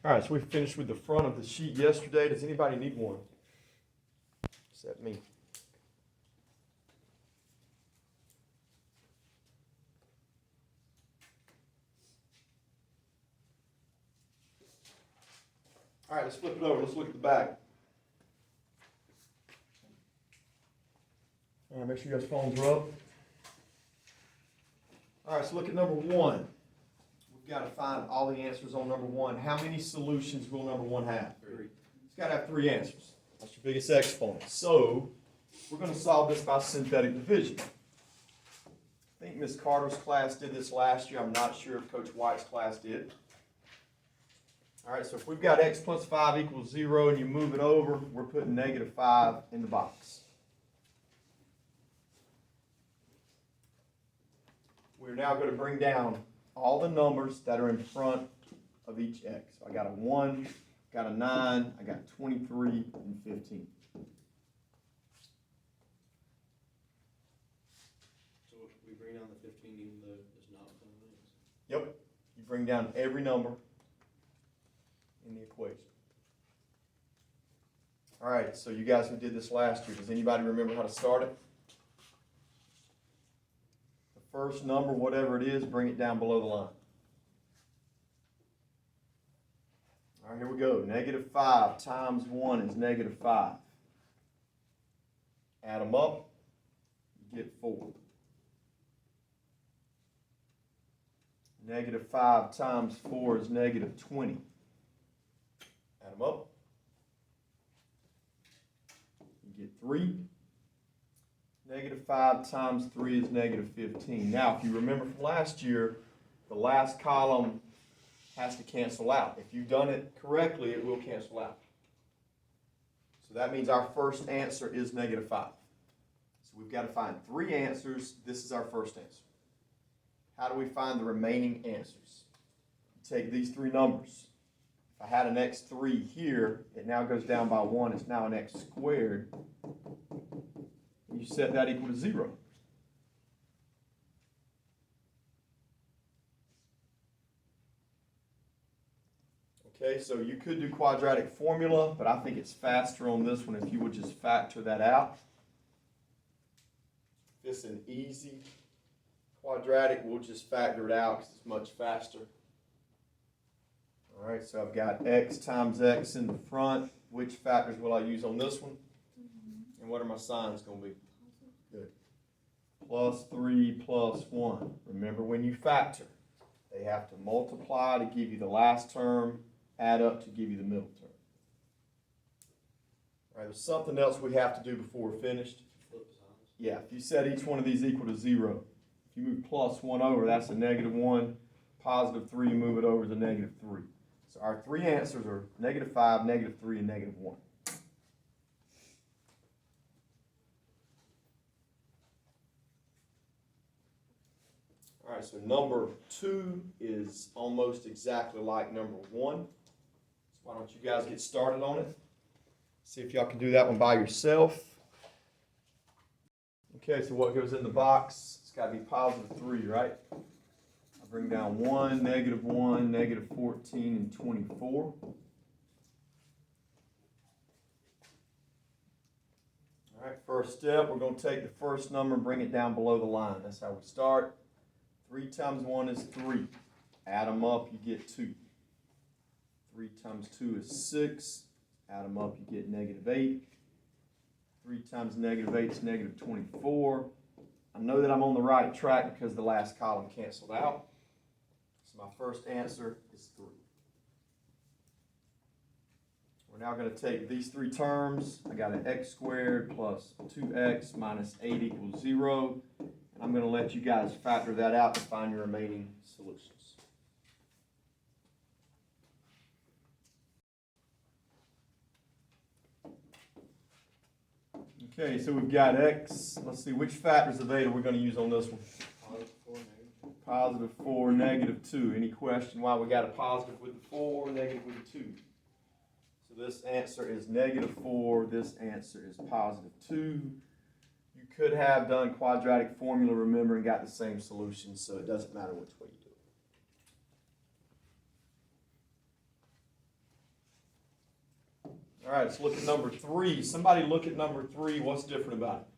All right, so we finished with the front of the sheet yesterday. Does anybody need one? Except me. All right, let's flip it over. Let's look at the back. All right, make sure you guys' phones are up. All right, so look at number one. We've got to find all the answers on number one. How many solutions will number one have? 3. It's got to have 3 answers. That's your biggest exponent. So we're going to solve this by synthetic division. I think Ms. Carter's class did this last year. I'm not sure if Coach White's class did. All right, so if we've got x plus 5 equals 0 and you move it over, we're putting negative 5 in the box. We're now going to bring down all the numbers that are in front of each x. So I got a 1, got a 9, I got 23, and 15. So we bring down the 15 even though it's not within the limits? Yep, you bring down every number in the equation. All right, so you guys who did this last year, does anybody remember how to start it? The first number, whatever it is, bring it down below the line. All right, here we go. Negative 5 times 1 is negative 5. Add them up, you get 4. Negative 5 times 4 is negative 20. Add them up. You get 3. Negative 5 times 3 is negative 15. Now, if you remember from last year, the last column has to cancel out. If you've done it correctly, it will cancel out. So that means our first answer is negative 5. So we've got to find 3 answers. This is our first answer. How do we find the remaining answers? You take these 3 numbers. If I had an x3 here, it now goes down by 1. It's now an x squared. You set that equal to 0. Okay, so you could do quadratic formula, but I think it's faster on this one if you would just factor that out. If it's an easy quadratic, we'll just factor it out because it's much faster. All right, so I've got x times x in the front. Which factors will I use on this one? And what are my signs going to be? Good. Plus 3 plus 1. Remember, when you factor, they have to multiply to give you the last term, add up to give you the middle term. All right, there's something else we have to do before we're finished. Flip the signs. Yeah, if you set each one of these equal to 0, if you move plus 1 over, that's a negative 1. Positive 3, you move it over to negative 3. So our 3 answers are negative 5, negative 3, and negative 1. All right, so number 2 is almost exactly like number 1. So why don't you guys get started on it? See if y'all can do that one by yourself. Okay, so what goes in the box? It's got to be positive 3, right? I bring down 1, negative 14, and 24. All right, first step, we're going to take the first number and bring it down below the line. That's how we start. 3 times 1 is 3. Add them up, you get 2. 3 times 2 is 6. Add them up, you get negative 8. 3 times negative 8 is negative 24. I know that I'm on the right track because the last column canceled out. So my first answer is 3. We're now going to take these 3 terms. I got an x squared plus 2x minus 8 equals 0. I'm going to let you guys factor that out to find your remaining solutions. Okay, so we've got x. Let's see, which factors of 8 are we going to use on this one? Positive 4, negative 2. Any question why we got a positive with the 4, negative with the 2? So this answer is negative 4. This answer is positive 2. You could have done quadratic formula, remember, and got the same solution, so it doesn't matter which way you do All right, let's look at number 3. Somebody look at number 3. What's different about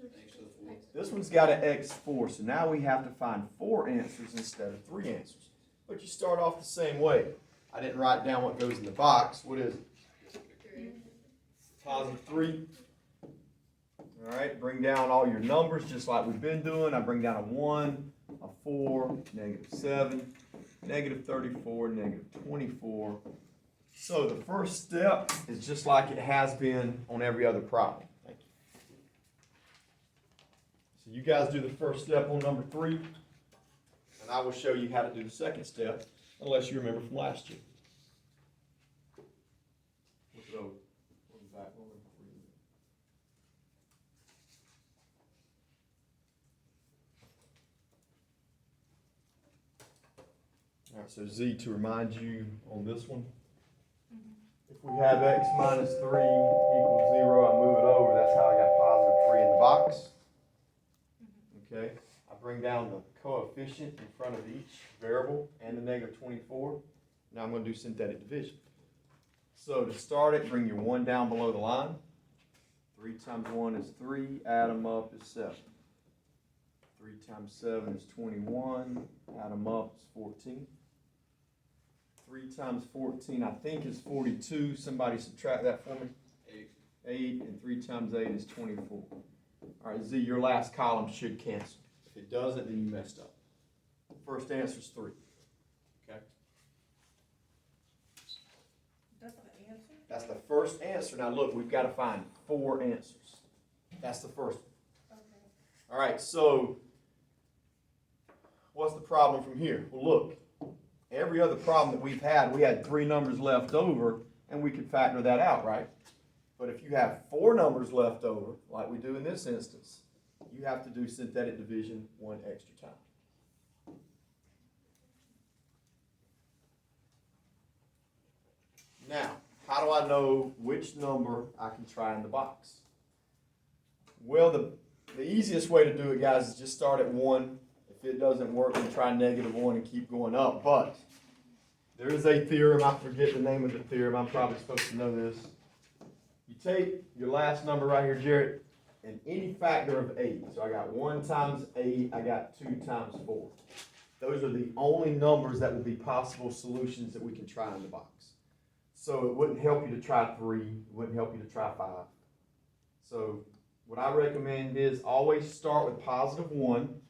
it? Thanks to the four. This one's got an x4, so now we have to find 4 answers instead of 3 answers. But you start off the same way. I didn't write down what goes in the box. What is it? Positive 3. All right, bring down all your numbers just like we've been doing. I bring down a 1, a 4, negative 7, negative 34, negative 24. So the first step is just like it has been on every other problem. Thank you. So you guys do the first step on number 3, and I will show you how to do the second step, unless you remember from last year. Look it over. On the back, on number 3. All right, so Z, to remind you on this one, if we have x minus 3 equals 0, I move it over. That's how I got positive 3 in the box. Okay, I bring down the coefficient in front of each variable and the negative 24. Now I'm going to do synthetic division. So to start it, bring your 1 down below the line. 3 times 1 is 3, add them up is 7. 3 times 7 is 21, add them up is 14. 3 times 14, I think, is 42. Somebody subtract that for me. 8. 8, and 3 times 8 is 24. All right, Z, your last column should cancel. If it doesn't, then you messed up. First answer is 3. Okay? That's the answer? That's the first answer. Now look, we've got to find 4 answers. That's the first one. Okay. All right, so what's the problem from here? Well, look, every other problem that we've had, we had 3 numbers left over, and we could factor that out, right? But if you have 4 numbers left over, like we do in this instance, you have to do synthetic division 1 extra time. Now, how do I know which number I can try in the box? Well, the easiest way to do it, guys, is just start at 1. If it doesn't work, then try negative 1 and keep going up. But there is a theorem. I forget the name of the theorem. I'm probably supposed to know this. You take your last number right here, Jarrett, and any factor of 8. So I got 1 times 8. I got 2 times 4. Those are the only numbers that will be possible solutions that we can try in the box. So it wouldn't help you to try 3. It wouldn't help you to try 5. So what I recommend is always start with positive 1.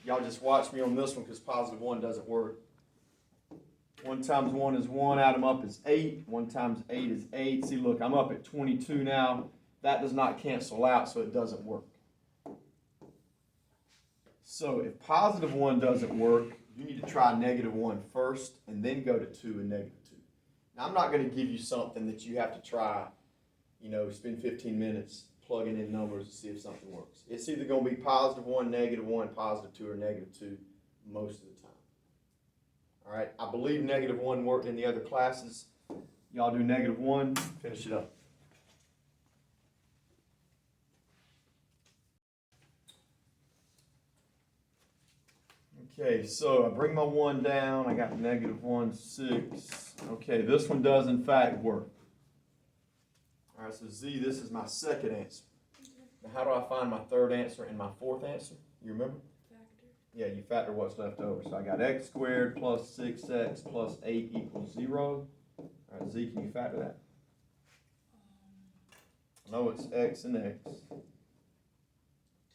Y'all just watch me on this one because positive 1 doesn't work. 1 times 1 is 1, add them up is 8. 1 times 8 is 8. See, look, I'm up at 22 now. That does not cancel out, so it doesn't work. So if positive 1 doesn't work, you need to try negative 1 first and then go to 2 and negative 2. Now, I'm not going to give you something that you have to try, spend 15 minutes plugging in numbers to see if something works. It's either going to be positive 1, negative 1, positive 2, or negative 2 most of the time. All right, I believe negative 1 worked in the other classes. Y'all do negative 1, finish it up. Okay, so I bring my 1 down. I got negative 1, 6. Okay, this one does in fact work. All right, so Z, this is my second answer. Now, how do I find my third answer and my fourth answer? You remember? Factor. Yeah, you factor what's left over. So I got x squared plus 6x plus 8 equals 0. All right, Z, can you factor that? I know it's x and x.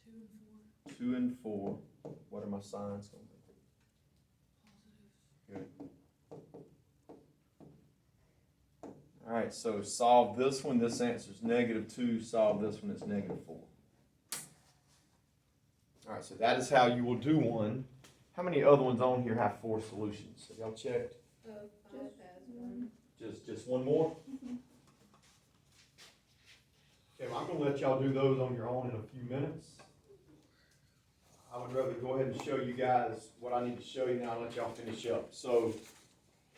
2 and 4. 2 and 4. What are my signs going to be? Positive. Good. All right, so solve this one. This answer is negative 2. Solve this one. It's negative 4. All right, so that is how you will do one. How many other ones on here have 4 solutions? Have y'all checked? 5 has 1. Just one more? Okay, well, I'm going to let y'all do those on your own in a few minutes. I would rather go ahead and show you guys what I need to show you now and let y'all finish up. So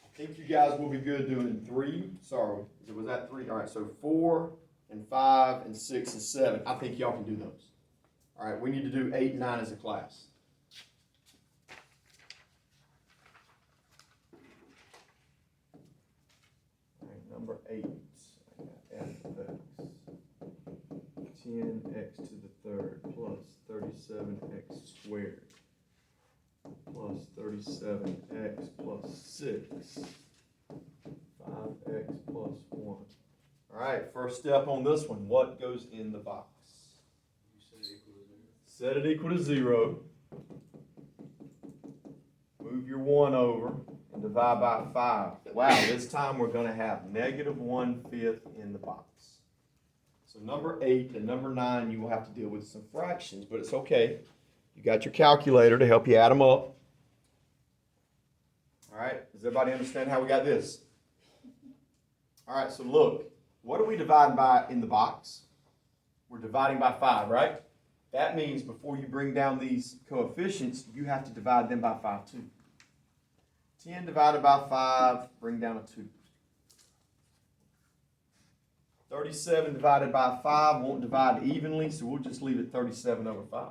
I think you guys will be good doing 3. Sorry, was that 3? All right, so 4 and 5 and 6 and 7. I think y'all can do those. All right, we need to do 8 and 9 as a class. All right, number 8. I got 10x to the third plus 37x squared plus 37x plus 6, 5x plus 1. All right, first step on this one, what goes in the box? You said it equal to 0. Set it equal to 0. Move your 1 over and divide by 5. Wow, this time we're going to have negative 1/5 in the box. So number 8 and number 9, you will have to deal with some fractions, but it's okay. You got your calculator to help you add them up. All right, does everybody understand how we got this? All right, so look, what are we dividing by in the box? We're dividing by 5, right? That means before you bring down these coefficients, you have to divide them by 5 too. 10 divided by 5, bring down a 2. 37 divided by 5 won't divide evenly, so we'll just leave it 37 over 5.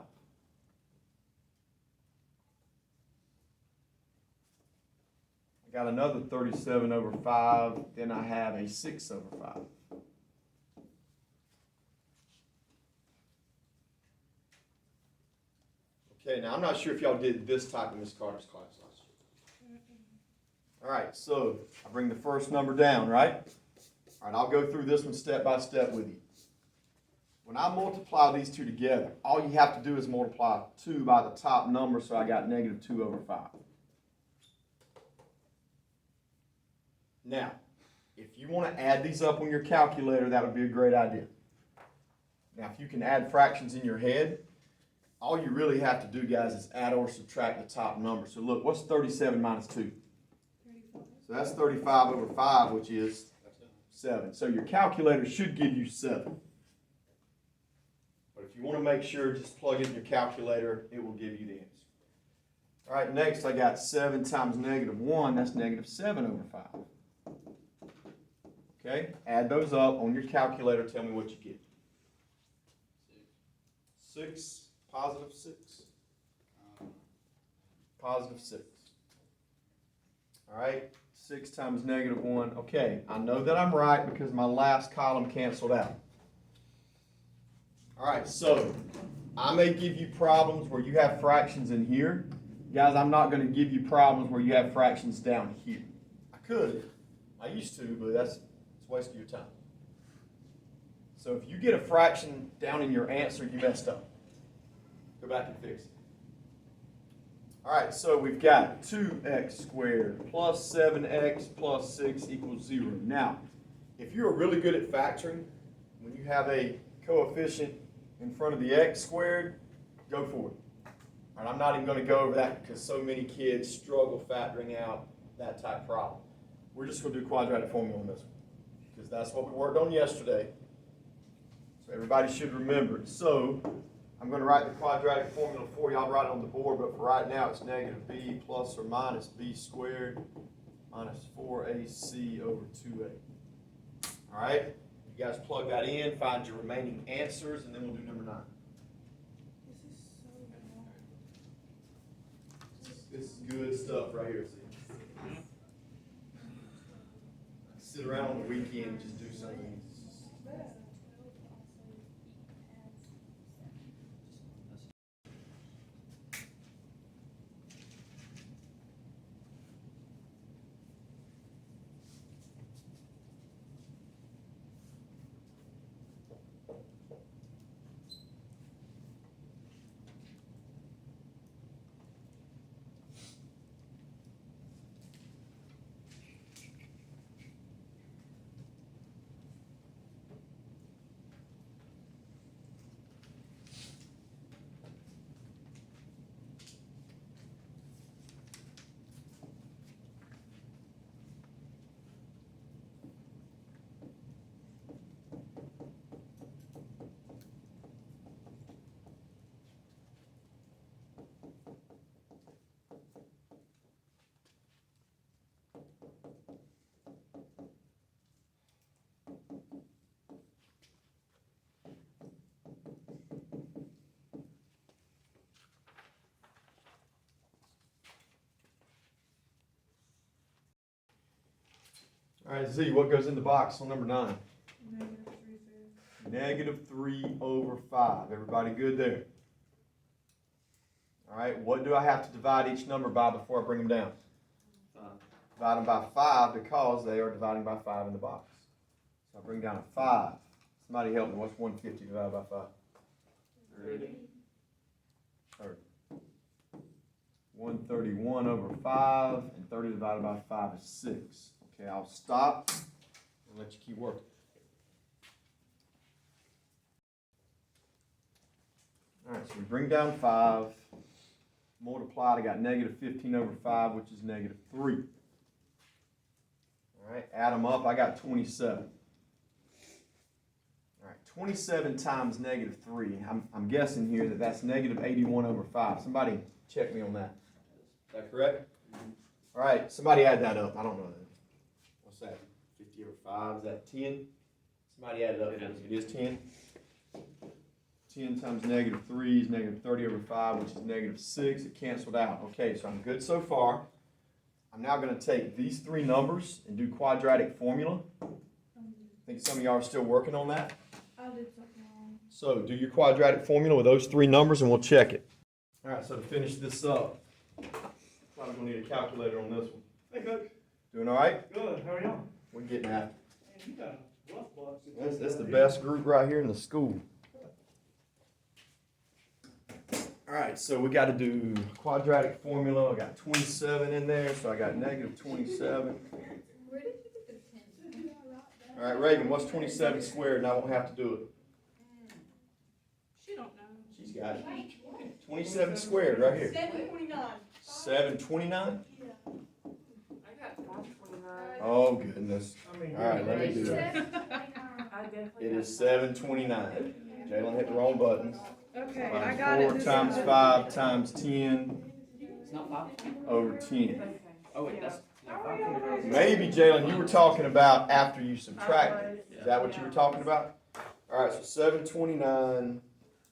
I got another 37 over 5, then I have a 6 over 5. Okay, now I'm not sure if y'all did this type in Miss Carter's class last year. All right, so I bring the first number down, right? All right, I'll go through this one step by step with you. When I multiply these two together, all you have to do is multiply 2 by the top number, so I got negative 2 over 5. Now, if you want to add these up on your calculator, that would be a great idea. Now, if you can add fractions in your head, all you really have to do, guys, is add or subtract the top number. So look, what's 37 minus 2? 35. So that's 35 over 5, which is That's 7. So your calculator should give you 7. But if you want to make sure, just plug in your calculator, it will give you the answer. All right, next I got 7 times negative 1, that's negative 7 over 5. Okay, add those up on your calculator, tell me what you get. 6, positive 6. Positive 6. All right, 6 times negative 1. Okay, I know that I'm right because my last column canceled out. All right, so I may give you problems where you have fractions in here. Guys, I'm not going to give you problems where you have fractions down here. I could. I used to, but it's a waste of your time. So if you get a fraction down in your answer, you messed up. Go back and fix it. All right, so we've got 2x squared plus 7x plus 6 equals 0. Now, if you're really good at factoring, when you have a coefficient in front of the x squared, go for it. All right, I'm not even going to go over that because so many kids struggle factoring out that type of problem. We're just going to do quadratic formula on this one because that's what we worked on yesterday. So everybody should remember it. So I'm going to write the quadratic formula for you. I'll write it on the board, but for right now it's negative b plus or minus b squared minus 4ac over 2a. All right? You guys plug that in, find your remaining answers, and then we'll do number 9. This is so long. This is good stuff right here, see? Sit around on the weekend and just do something. All right, Z, what goes in the box on number 9? Negative 3/5. -3/5. Everybody good there? All right, what do I have to divide each number by before I bring them down? Divide them by 5 because they are dividing by 5 in the box. So I bring down a 5. Somebody help me. What's 150 divided by 5? 30. 131/5, and 30 divided by 5 is 6. Okay, I'll stop and let you keep working. All right, so we bring down 5. Multiplied, I got -15/5, which is -3. All right, add them up, I got 27. All right, 27 times -3. I'm guessing here that that's -81/5. Somebody check me on that. Is that correct? All right, somebody add that up. I don't know that. What's that? 50/5, is that 10? Somebody add it up. It is 10. 10 times -3 is -30/5, which is -6. It canceled out. Okay, so I'm good so far. I'm now going to take these three numbers and do quadratic formula. I think some of y'all are still working on that. I did something wrong. So do your quadratic formula with those three numbers and we'll check it. All right, so to finish this up, probably going to need a calculator on this one. Hey, Coach. Doing all right? Good. How are y'all? We're getting at it. Man, you got a rough box. That's the best group right here in the school. All right, so we got to do quadratic formula. I got 27 in there, so I got -27. Where did you get the 10? All right, Reagan, what's 27 squared? And I won't have to do it. She don't know. She's got it. 27 squared right here. 729. 729? Yeah. I got 529. Oh, goodness. I mean, All right, let me do that. I definitely It got is 729. Jalen hit the wrong buttons. Okay, I Times got 4 it. This times is- 5 times 10 It's not 5? over 10. Okay. Oh, wait, that's not 5. Maybe, Jalen, you were talking about after you subtracted. Is that what you were talking about? All right, so 729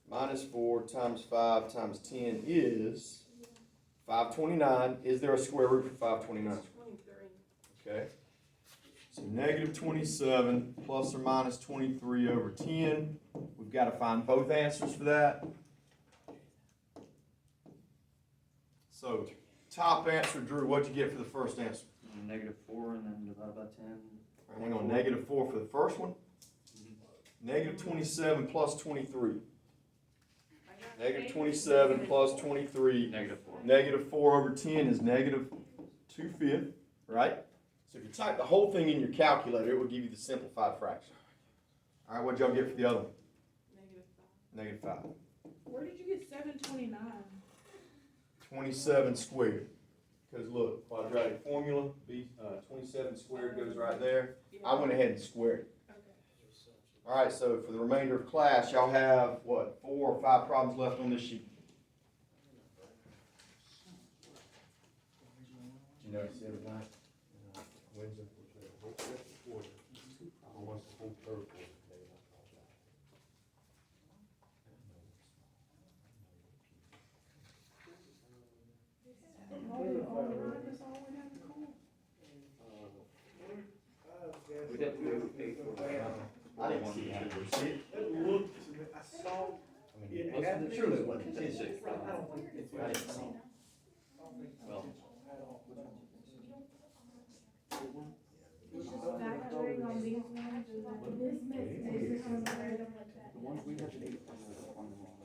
minus 4 times 5 times 10 is 529. Is there a square root for 529? 23. Okay. So -27 plus or minus 23 over 10. We've got to find both answers for that. So top answer, Drew, what'd you get for the first answer? -4 and then divide by 10. All right, hang on, -4 for the first one. -27 plus 23. -27 plus 23. -4. -4 over 10 is -2/5, right? So if you type the whole thing in your calculator, it will give you the simplified fraction. All right, what'd y'all get for the other one? -5. Where did you get 729? 27 squared. Because look, quadratic formula, 27 squared goes right there. I went ahead and squared it. Okay. All right, so for the remainder of class, y'all have, what, 4 or 5 problems left on this sheet? Did you notice the other night? Wednesday, almost the whole third quarter. That's all we have to call. We didn't pay for it. I didn't see it. Did you see it? It looked to me, I saw. I mean, It What's had the to surely be- it wasn't 10-6. I don't think it's. I didn't see it. Well, It's just factoring on these ones, or that this makes it come right up like that. the ones we have paid for are on the wrong.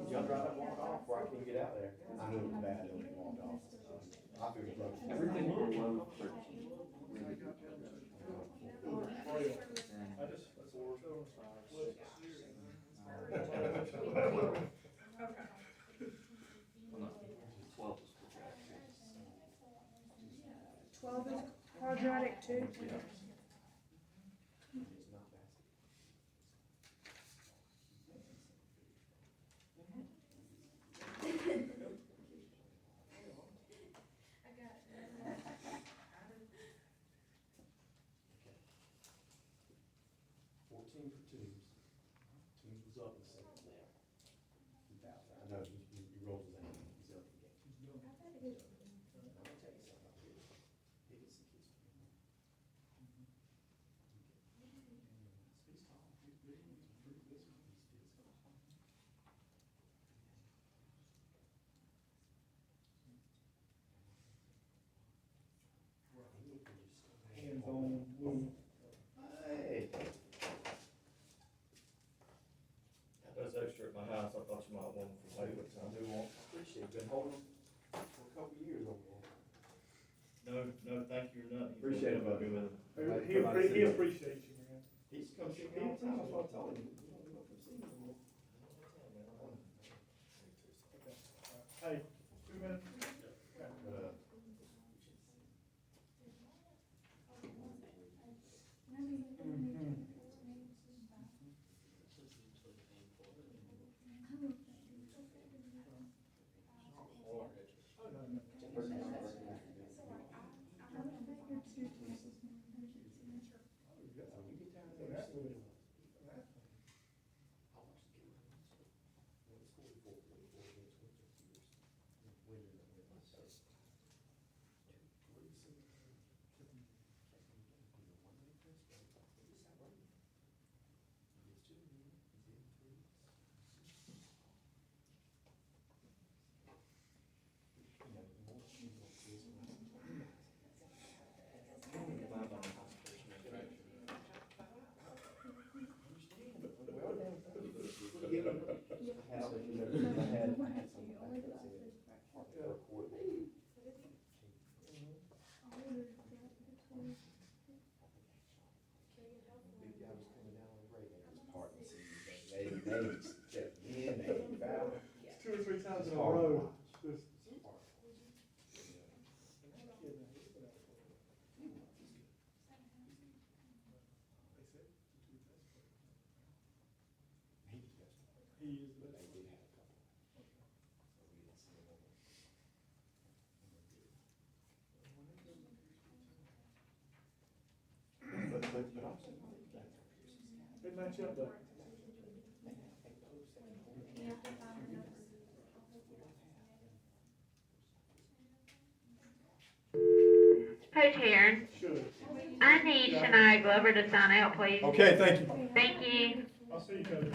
Y'all drive that walk off where I can't get out there? I knew it was bad when it walked off. I figured it was. Everything below 13. Really good. I just, 4, 5, 6. Well, not 12 is quadratic. 12 is quadratic too. I know, he rolls his hand. He's up again. things on Louis. Hey. That's extra at my house, I thought you might want them for later, so I do want. Appreciate it, been holding them for a couple of years over there. No, thank you or nothing. Appreciate it, buddy. He appreciates you, man. He's come see me all the time, that's what I told him. Hey, 2 minutes. It's 2 or 3 times in a row. Just- He is the best. They match up, but. Coach Heron, Should. I need Shania Glover to sign out, please. Okay, thank you. Thank you. I'll see you, Coach.